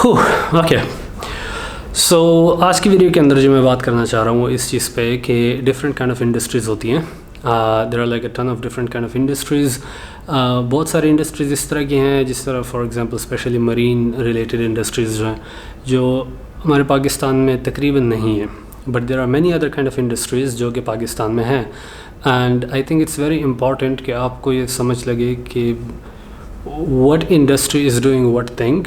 Okay, सो आज की video के अंदर जो मैं बात करना चाह रहा हूँ इस चीज़ पे कि डिफरेंट काइंड ऑफ इंडस्ट्रीज़ होती हैं. There are like a ton of different kind of industries. बहुत सारी इंडस्ट्रीज़ इस तरह की हैं, जिस तरह for example specially marine related industries जो हैं, जो हमारे पाकिस्तान में तकरीबन नहीं है, but there are many other kind of industries जो कि पाकिस्तान में हैं. And I think it's very important कि आपको ये समझ लगे कि what industry is doing what thing,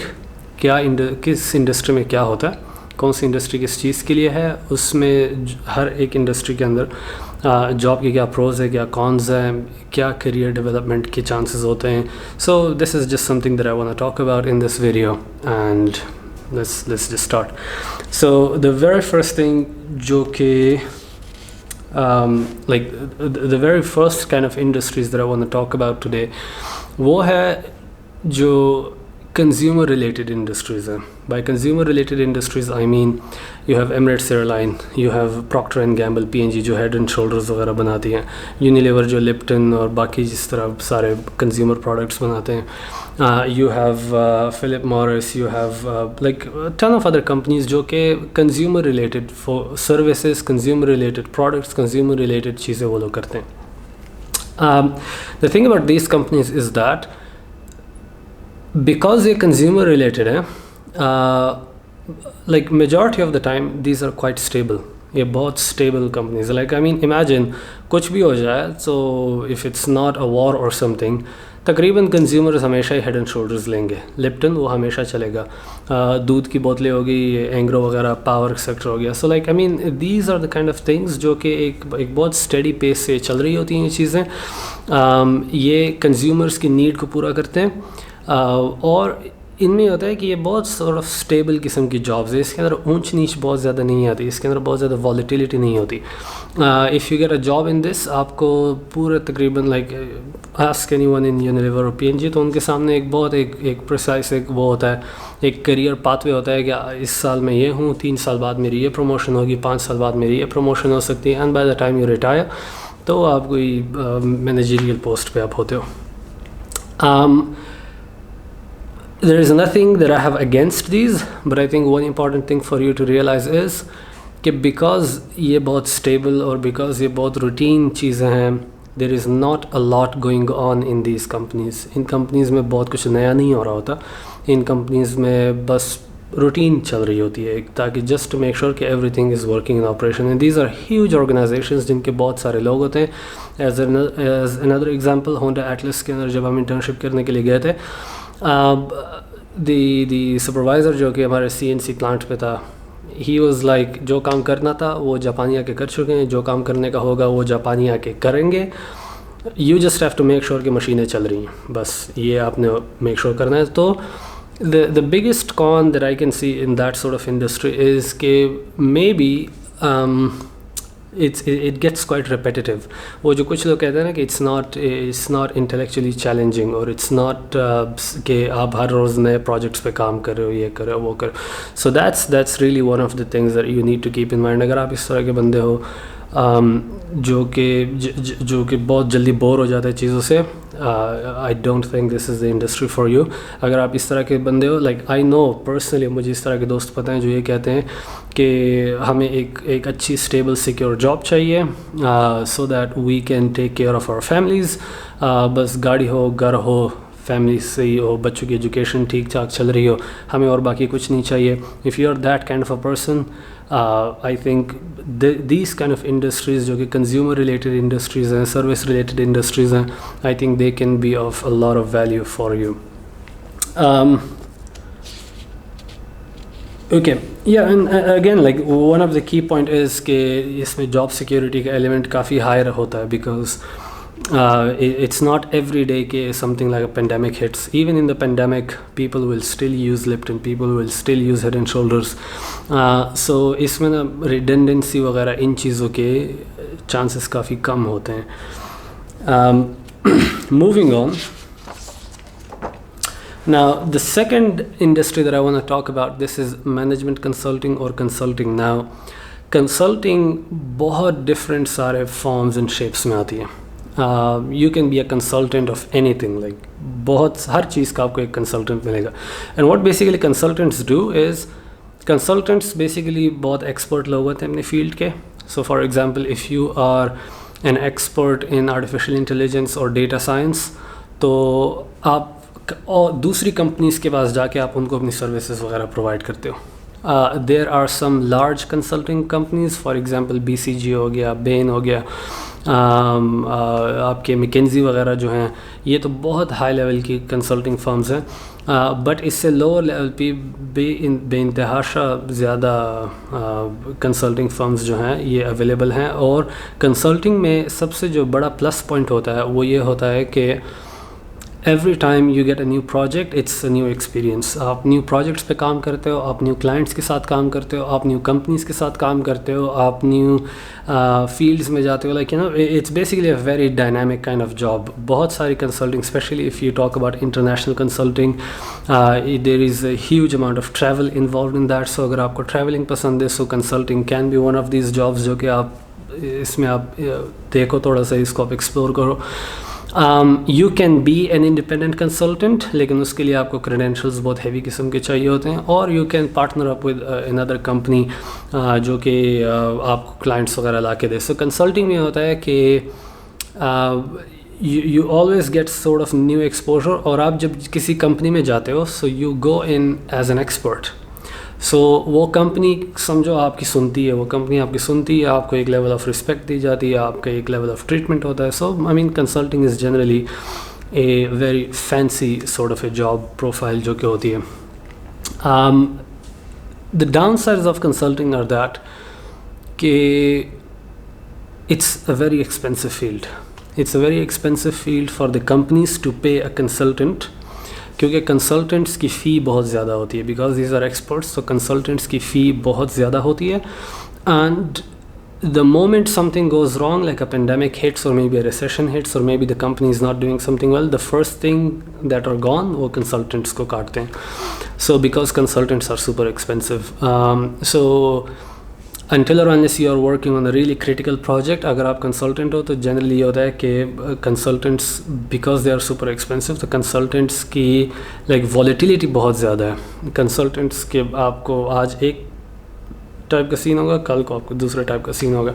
किस इंडस्ट्री में क्या होता है, कौन सी इंडस्ट्री किस चीज़ के लिए है, उसमें हर एक इंडस्ट्री के अंदर जॉब के क्या प्रोज है, क्या कॉन्स हैं, क्या करियर डेवलपमेंट के चांसेस होते हैं. So this is just something that I want to talk about in this video and let's just start. So the very first thing जो कि like the very first kind of industries that I want to talk about today, वो है जो consumer related industries हैं. By consumer related industries I mean you have Emirates Airline, you have Procter and Gamble, P&G जो head and shoulders वगैरह बनाती हैं, Unilever जो Lipton और बाकी जिस तरह सारे consumer products बनाते हैं, you have Philip Morris, you have like a ton of other companies जो कि consumer related for services, consumer related products, consumer related चीज़ें वो लोग करते हैं. The thing about these companies is that because ये consumer related है, like majority of the time these are quite stable. ये बहुत stable companies. Like I mean imagine कुछ भी हो जाए, so if it's not a war or something, तकरीबन consumers हमेशा ही head and shoulders लेंगे. लिप्टन वो हमेशा चलेगा, दूध की बोतलें होगी, एंग्रो वगैरह, पावर सेक्टर हो गया. So like I mean these are the kind of things जो कि एक बहुत steady pace से चल रही होती हैं ये चीज़ें. ये consumers की need को पूरा करते हैं. और इनमें होता है कि ये बहुत sort of स्टेबल किस्म की जॉब्स है. इसके अंदर ऊंच नीच बहुत ज़्यादा नहीं आती, इसके अंदर बहुत ज़्यादा वॉलीटिलिटी नहीं होती. If you get a job in this, आपको पूरे तकरीबन like ask anyone in Unilever और P&G, तो उनके सामने एक बहुत एक प्रिसाइज एक वो होता है, एक करियर पाथवे होता है कि इस साल में ये हूँ, 3 साल बाद मेरी ये प्रमोशन होगी, 5 साल बाद मेरी ये प्रमोशन हो सकती है, and by the time you retire तो आप कोई मैनेजरियल पोस्ट पे आप होते हो. There is nothing that I have against these, but I think one important thing for you to realize is कि because ये बहुत stable और because ये बहुत routine चीज़ें हैं, there is not a lot going on in these companies. In companies में बहुत कुछ नया नहीं हो रहा होता. इन companies में बस routine चल रही होती है, ताकि just to make sure कि everything is working in operation. And these are huge organizations जिनके बहुत सारे लोग होते हैं. As another example, Honda Atlas के अंदर जब हम internship करने के लिए गए थे, the supervisor जो कि हमारे CNC प्लांट पे था, he was like जो काम करना था वो जापानी आके कर चुके हैं, जो काम करने का होगा वो जापानी आके करेंगे. You just have to make sure कि मशीनें चल रही हैं, बस ये आपने make sure करना है. तो the biggest con that I can see in that sort of industry is कि maybe it gets quite repetitive. वो जो कुछ लोग कहते हैं ना कि it's not intellectually challenging, और it's not कि आप हर रोज़ नए projects पे काम कर रहे हो, ये कर रहे हो, वो कर. So that's really one of the things that you need to keep in mind. अगर आप इस तरह के बंदे हो जो कि बहुत जल्दी बोर हो जाते हैं चीज़ों से, I don't think this is the industry for you. अगर आप इस तरह के बंदे हो, लाइक आई नो पर्सनली, मुझे इस तरह के दोस्त पता हैं जो ये कहते हैं कि हमें एक अच्छी स्टेबल सिक्योर जॉब चाहिए so that we can take care of our families. बस गाड़ी हो, घर हो, फैमिली सही हो, बच्चों की एजुकेशन ठीक ठाक चल रही हो, हमें और बाकी कुछ नहीं चाहिए. If you are that kind of a person, I think these kind of industries जो कि consumer related industries हैं, service related industries हैं, I think they can be of a lot of value for you. Okay, yeah, and again like one of the key point is कि इसमें job security का element काफ़ी higher होता है, because it's not every day कि something like a pandemic hits. Even in the pandemic, people will still use Lipton, people will still use Head and Shoulders. So इसमें ना redundancy वगैरह इन चीज़ों के chances काफ़ी कम होते हैं. Moving on. Now the second industry that I want to talk about, this is management consulting or consulting. Now consulting बहुत different सारे forms and shapes में आती है. You can be a consultant of anything, like बहुत हर चीज़ का आपको एक कंसल्टेंट मिलेगा. And what basically consultants do is, consultants basically बहुत एक्सपर्ट लोग होते हैं अपने फील्ड के. So for example if you are an expert in artificial intelligence और डेटा साइंस, तो आप और दूसरी कंपनीज़ के पास जाके आप उनको अपनी सर्विसेज वगैरह प्रोवाइड करते हो. There are some large consulting companies, for example BCG हो गया, बेन हो गया, आपके मैकेंजी वगैरह जो हैं, ये तो बहुत हाई लेवल की कंसल्टिंग फर्म्स हैं. बट इससे लोअर लेवल पे बेइंतहाशा ज़्यादा कंसल्टिंग फर्म्स जो हैं ये अवेलेबल हैं. और कंसल्टिंग में सबसे जो बड़ा प्लस पॉइंट होता है वो ये होता है कि every time you get a new project, it's a new experience. आप न्यू प्रोजेक्ट्स पे काम करते हो, आप न्यू क्लाइंट्स के साथ काम करते हो, आप न्यू कंपनीज़ के साथ काम करते हो, आप न्यू फील्ड्स में जाते हो. Like you know it's basically a very dynamic kind of job. बहुत सारी consulting, specially if you talk about international consulting, there is a huge amount of travel involve in that. So अगर आपको travelling पसंद है, so consulting can be one of these jobs जो कि आप इसमें आप देखो, थोड़ा सा इसको आप एक्सप्लोर करो. You can B an independent consultant, लेकिन उसके लिए आपको क्रेडेंशियल्स बहुत हैवी किस्म के चाहिए होते हैं. और you can partner up with another company जो कि आपको क्लाइंट्स वगैरह ला के दे. सो कंसल्टिंग में होता है कि you always get sort of new exposure. और आप जब किसी कंपनी में जाते हो, so you go in as an expert. So वो कंपनी समझो आपकी सुनती है, वो कंपनी आपकी सुनती है, आपको एक लेवल ऑफ रिस्पेक्ट दी जाती है, आपका एक लेवल ऑफ ट्रीटमेंट होता है. So I mean consulting is generally a very fancy sort of a job profile जो कि होती है. The downsides of consulting are that कि it's a very expensive field. It's a very expensive field for the companies to pay a consultant, क्योंकि consultants की fee बहुत ज़्यादा होती है. बिकॉज दीज आर एक्सपर्ट्स, तो कंसल्टेंट्स की फ़ी बहुत ज़्यादा होती है. And the moment something goes wrong, like a pandemic hits और maybe a recession hits और maybe the company is not doing something well, the first thing that are gone वो consultants को काटते हैं. So because consultants are super expensive. So until or unless you are working on a really critical project, अगर आप consultant हो तो generally ये होता है कि consultants because they are super expensive, तो consultants की like volatility बहुत ज़्यादा है. consultants के आपको आज एक टाइप का सीन होगा, कल को आपको दूसरे टाइप का सीन होगा.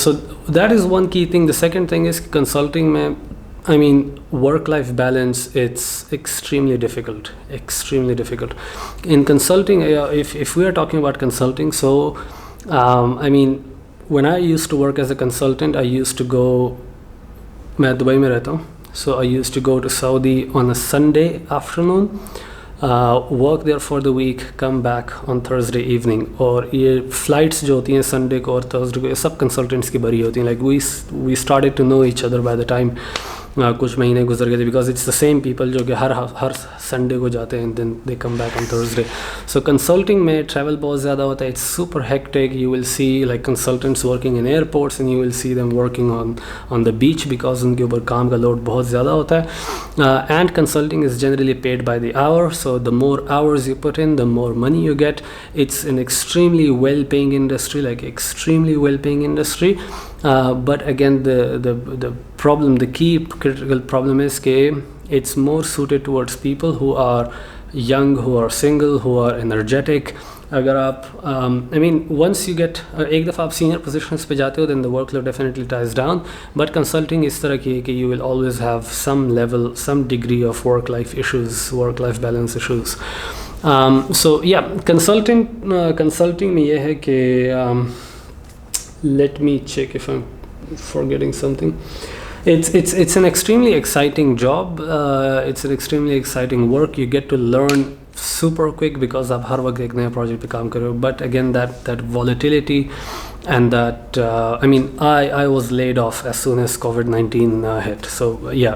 So that is one key thing. The second thing is consulting में I mean work-life balance, it's extremely difficult. In consulting, if we are talking about consulting, so I mean when I used to work as a consultant, I used to go, मैं Dubai में रहता हूँ, so I used to go to Saudi on a Sunday afternoon, work there for the week, come back on Thursday evening. और ये flights जो होती हैं Sunday को और Thursday को, ये सब consultants की बरी होती हैं. Like we started to know each other by the time कुछ महीने गुजर गए थे, because it's the same people जो कि हर संडे को जाते हैं, then they come back on Thursday. So consulting में ट्रैवल बहुत ज़्यादा होता है. It's super hectic. You will see like consultants working in airports and you will see them working on the beach, because उनके ऊपर काम का लोड बहुत ज़्यादा होता है. And consulting is generally paid by the hour, so the more hours you put in, the more money you get. It's an extremely well paying industry, like extremely well paying industry. But again, the problem, the key critical problem is that it's more suited towards people who are young, who are single, who are energetic. अगर आप I mean once you get एक दफ़ा आप senior positions पे जाते हो, then the workload definitely ties down. But consulting इस तरह की है कि you will always have some level, some degree of work-life issues, work-life balance issues. So yeah, consulting में ये है कि let me check if I'm forgetting something. It's an extremely exciting job. It's an extremely exciting work. You get to learn super quick because आप हर वक्त एक नया project पे काम कर रहे हो. But again, that volatility and that I mean I was laid off as soon as COVID-19 hit. So yeah,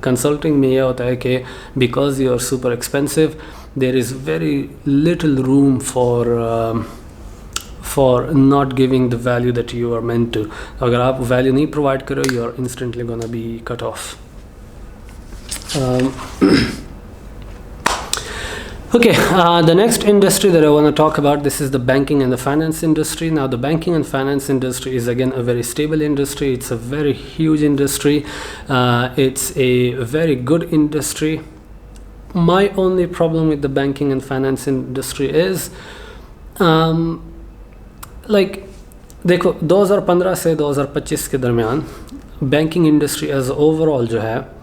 consulting में ये होता है कि because you are super expensive, there is very little room for not giving the value that you are meant to. अगर आप value नहीं provide करो, you are instantly gonna be cut off. Okay, the next industry that I want to talk about, this is the banking and the finance industry. Now, the banking and finance industry is again a very stable industry. It's a very huge industry. It's a very good industry. My only problem with the banking and finance industry is like देखो 2015 से 2025 के दरमियान banking industry as overall जो है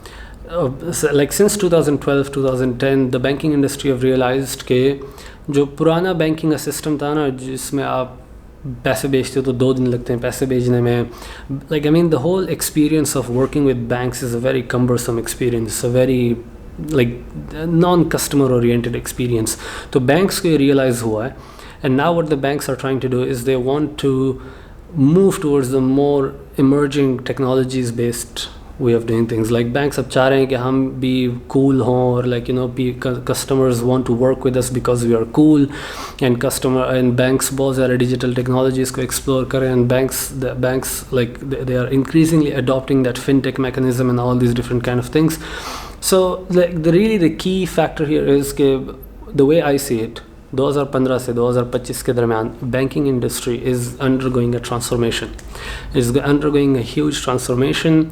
like since 2012 2010 the banking industry have realized कि जो पुराना banking का सिस्टम था ना जिसमें आप पैसे भेजते हो तो 2 दिन लगते हैं पैसे भेजने में, like I mean the whole experience of working with banks is a very cumbersome experience, a very like non-customer oriented experience. तो banks को ये realize हुआ है, and now what the banks are trying to do is they want to move towards the more emerging technologies based way of doing things. Like banks अब चाह रहे हैं कि हम भी cool हों और like you know customers want to work with us because we are cool, and banks बहुत ज़्यादा digital technologies को explore करें, and the banks like they are increasingly adopting that fintech mechanism and all these different kind of things. So like the key factor here is कि the way I see it 2015 से 2025 के दरमियान banking industry is undergoing a transformation, is undergoing a huge transformation.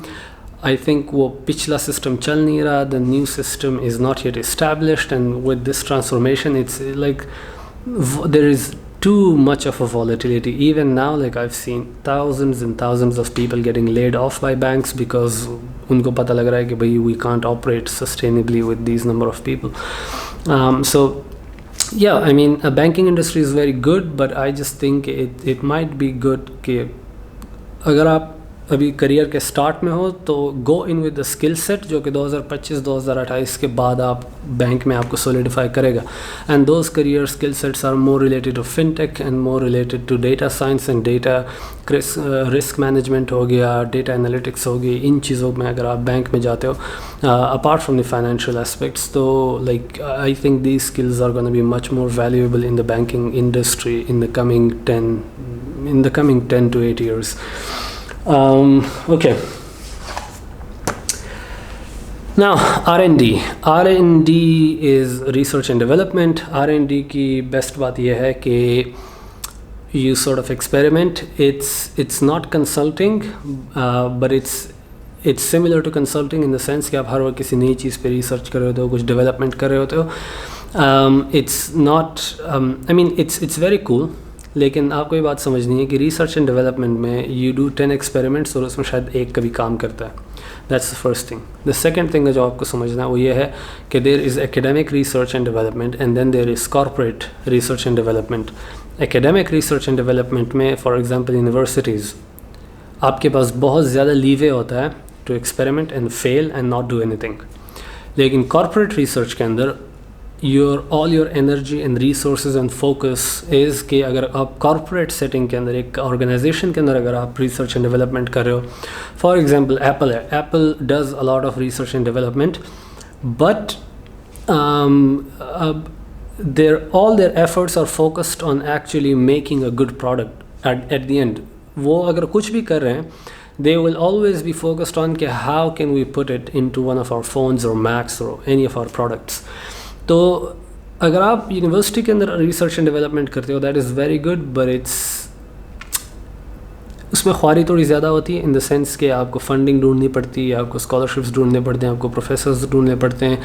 I think वो पिछला system चल नहीं रहा, the new system is not yet established, and with this transformation it's like there is too much of a volatility. Even now like I've seen thousands and thousands of people getting laid off by banks because उनको पता लग रहा है कि भाई we can't operate sustainably with these number of people. So yeah, I mean a banking industry is very good, but I just think it might be good कि अगर आप अभी करियर के स्टार्ट में हो तो go in with the skill set जो कि 2025-2028 के बाद आप बैंक में आपको सोलिडिफाई करेगा, and those career skill sets are more related to fintech and more related to data science and data risk management हो गया, डेटा एनालिटिक्स हो गई. इन चीज़ों में अगर आप बैंक में जाते हो apart from the financial aspects, तो like I think these skills are gonna be much more valuable in the banking industry in the coming 10 to 8 years. Okay. Now R&D is research and development. R&D की best बात यह है कि you sort of experiment. It's not consulting, but it's similar to consulting in the sense कि आप हर वक्त किसी नई चीज़ पे research कर रहे होते हो, कुछ development कर रहे होते हो. It's not I mean it's very cool, लेकिन आपको ये बात समझनी है कि रिसर्च एंड डेवलपमेंट में यू डू 10 एक्सपेरिमेंट्स और उसमें शायद एक कभी काम करता है. That's the first thing. The second thing जो आपको समझना है वो ये है कि there is academic research and development and then there is corporate research and development. Academic research and development में फॉर एग्जांपल यूनिवर्सिटीज़ आपके पास बहुत ज़्यादा लीवे होता है to experiment and fail and not do anything. लेकिन कॉर्पोरेट रिसर्च के अंदर all your energy and resources and focus is कि अगर आप corporate setting के अंदर एक organization के अंदर अगर आप research and development कर रहे हो, for example Apple does a lot of research and development, but all their efforts are focused on actually making a good product at the end. वो अगर कुछ भी कर रहे हैं they will always be focused on कि how can we put it into one of our phones or Macs or any of our products. तो अगर आप यूनिवर्सिटी के अंदर रिसर्च एंड डेवलपमेंट करते हो that is very good, but उसमें ख्वारी थोड़ी ज़्यादा होती है इन द सेंस कि आपको फंडिंग ढूंढनी पड़ती है, आपको स्कॉलरशिप्स ढूंढने पड़ते हैं, आपको प्रोफेसर्स ढूंढने पड़ते हैं,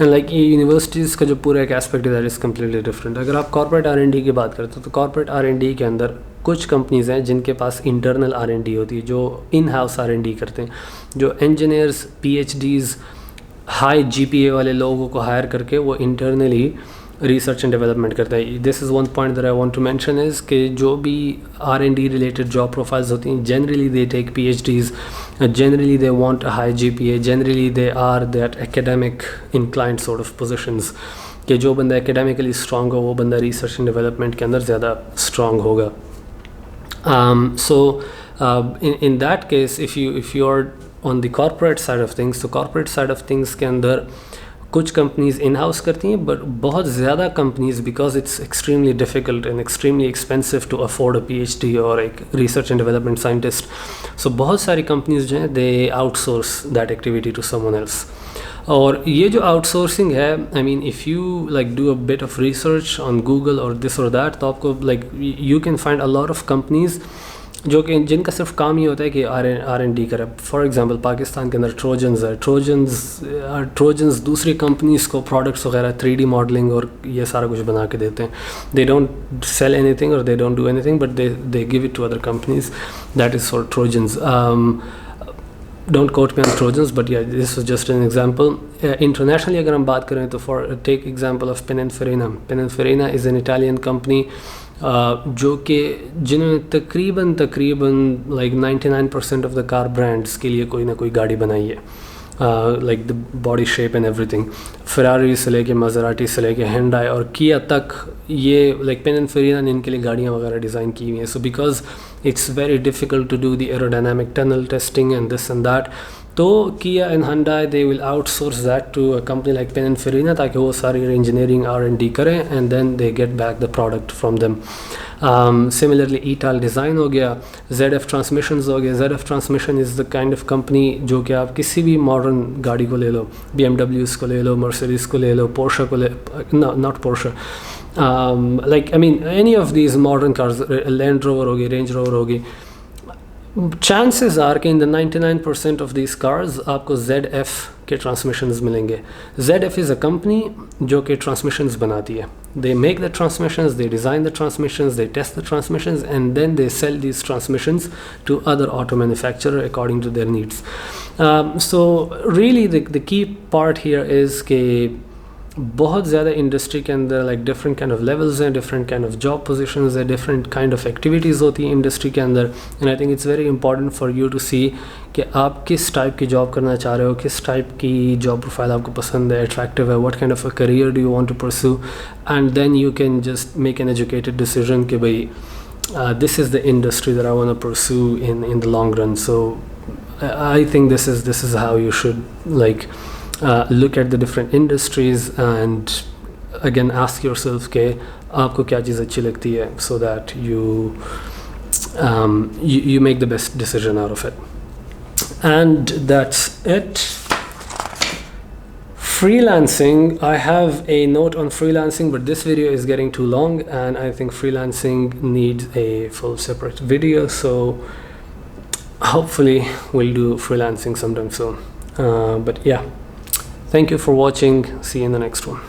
एंड लाइक ये यूनिवर्सिटीज़ का जो पूरा एक एस्पेक्ट है दैट इज़ कम्प्लीटली डिफरेंट. अगर आप कॉर्पोरेट R&D की बात करते हो तो कॉर्पोरेट R&D के अंदर कुछ कंपनीज़ हैं जिनके पास इंटरनल R&D होती है, जो इन हाउस R&D करते हैं, जो इंजीनियर्स PhDs हाई GPA वाले लोगों को हायर करके वो इंटरनली रिसर्च एंड डेवलपमेंट करता है. This is one point that I want to mention is कि जो भी R&D रिलेटेड जॉब प्रोफाइल्स होती हैं generally they take PhDs, generally they want a high GPA, generally they are that academic inclined sort of positions कि जो बंदा academically strong हो वो बंदा रिसर्च एंड डेवलपमेंट के अंदर ज़्यादा स्ट्रॉन्ग होगा. So in that case if you are on the corporate side of things, तो corporate side of things के अंदर कुछ कंपनीज इन हाउस करती हैं, बट बहुत ज़्यादा companies because it's extremely difficult and extremely expensive to afford a PhD और एक research and development scientist, so बहुत सारी कंपनीज जो हैं they outsource that activity to someone else. और ये जो आउटसोर्सिंग है, I mean if you like do a bit of research on Google और दिस और दैट, तो आपको like you can find a lot of companies जो कि जिनका सिर्फ काम ही होता है कि आर एन डी करे. फॉर एग्जांपल पाकिस्तान के अंदर ट्रोजन्स है. ट्रोजन्स दूसरी कंपनीज को प्रोडक्ट्स वगैरह 3D मॉडलिंग और ये सारा कुछ बना के देते हैं. दे डोंट सेल एनीथिंग और they don't do anything, but they give it to other companies. That is for Trojans. Don't quote me on Trojans, but yeah this was just an example. Internationally अगर हम बात करें तो for take example of Pininfarina. Pininfarina is an Italian company जो कि जिन्होंने तकरीबन like 99% of the car brands के लिए कोई ना कोई गाड़ी बनाई है, like the body shape and everything. Ferrari से लेके मज़राटी से लेके हिंडाई और किया तक, ये लाइक पिनिनफरेना ने इनके लिए गाड़ियाँ वगैरह डिज़ाइन की हुई हैं. So because it's very difficult to do the aerodynamic tunnel testing and this and that, तो Kia and Hyundai they will outsource that to a company like Pininfarina ताकि वो सारी इंजीनियरिंग R&D करें and then they get back the product from them. Similarly ETAL Design हो गया, ZF Transmissions हो गया. ZF Transmission is the kind of company जो कि आप किसी भी मॉडर्न गाड़ी को ले लो, BMWs को ले लो, Mercedes को ले लो, Porsche को ले, no not Porsche, like I mean any of these modern cars, Land Rover होगी, Range Rover होगी, चांसेस आर कि in the 99% of these cars आपको ZF के ट्रांसमिशंस मिलेंगे. ZF इज़ अ कंपनी जो कि ट्रांसमिशंस बनाती है. They make the transmissions, they design the transmissions, they test the transmissions and then they sell these transmissions to other auto manufacturer according to their needs. So really the key part here is के बहुत ज़्यादा industry के अंदर like different kind of levels हैं, different kind of job positions है, different kind of activities होती हैं industry के अंदर. And I think it's very important for you to see कि आप किस टाइप की जॉब करना चाह रहे हो, किस टाइप की जॉब प्रोफाइल आपको पसंद है, अट्रैक्टिव है, what kind of a career do you want to pursue, and then you can just make an educated decision कि भाई this is the industry that I want to pursue in the long run. So I think this is how you should like look at the different industries and again ask yourself के आपको क्या चीज़ अच्छी लगती है, so that you make the best decision out of it. And that's it. Freelancing, I have a note on freelancing, but this video is getting too long and I think freelancing needs a full separate video, so hopefully we'll do freelancing sometime soon. But yeah, thank you for watching. See you in the next one.